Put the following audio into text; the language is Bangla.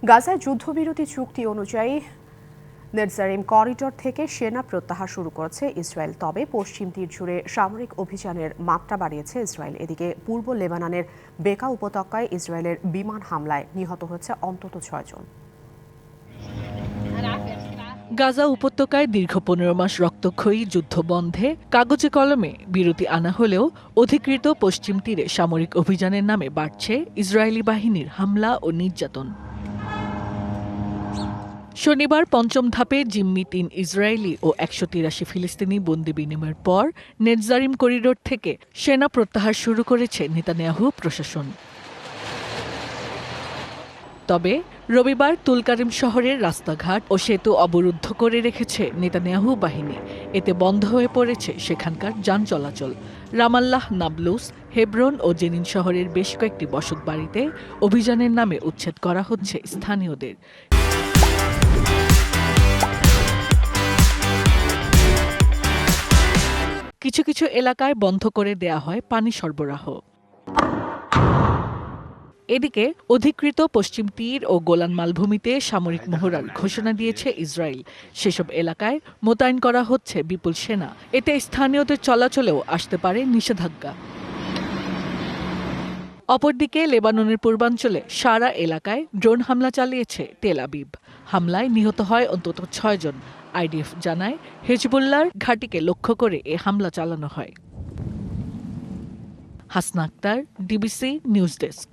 গাজায় যুদ্ধবিরতি চুক্তি অনুযায়ী নেটজারিম করিডর থেকে সেনা প্রত্যাহার শুরু করেছে ইসরায়েল। তবে পশ্চিম তীর জুড়ে সামরিক অভিযানের মাত্রা বাড়িয়েছে ইসরায়েল। এদিকে পূর্ব লেবাননের বেকা উপত্যকায় ইসরায়েলের বিমান হামলায় নিহত হয়েছে অন্তত 6 জন। গাজা উপত্যকায় দীর্ঘ 15 মাস রক্তক্ষয়ী যুদ্ধ বন্ধে কাগজে কলমে বিরতি আনা হলেও অধিকৃত পশ্চিম তীরে সামরিক অভিযানের নামে বাড়ছে ইসরায়েলি বাহিনীর হামলা ও নির্যাতন। শনিবার পঞ্চম ধাপে জিম্মি 3 ইসরায়েলি ও 183 ফিলিস্তিনি বন্দি বিনিময়ের পর নেটজারিম করিডোর থেকে সেনা প্রত্যাহার শুরু করেছে নেতানিয়াহু প্রশাসন। তবে রবিবার তুলকারিম শহরের রাস্তাঘাট ও সেতু অবরুদ্ধ করে রেখেছে নেতানিয়াহু বাহিনী। এতে বন্ধ হয়ে পড়েছে সেখানকার যান চলাচল। রামাল্লাহ, নাবলুস, হেব্রন ও জেনিন শহরের বেশ কয়েকটি বসতবাড়িতে অভিযানের নামে উচ্ছেদ করা হচ্ছে স্থানীয়দের। কিছু কিছু এলাকায় বন্ধ করে দেয়া হয় পানি সরবরাহ। এদিকে অধিকৃত পশ্চিম তীর ও গোলান মালভূমিতে সামরিক মহড়ার ঘোষণা দিয়েছে ইসরায়েল। সেসব এলাকায় মোতায়েন করা হচ্ছে বিপুল সেনা। এতে স্থানীয়দের চলাচলেও আসতে পারে নিষেধাজ্ঞা। অপরদিকে লেবাননের পূর্বাঞ্চলে সারা এলাকায় ড্রোন হামলা চালিয়েছে তেল আবিব। হামলায় নিহত হয় অন্তত 6 জন। আইডিএফ জানায়, হিজবুল্লাহর ঘাঁটিকে লক্ষ্য করে এ হামলা চালানো হয়। Hasna Akter, DBC news desk.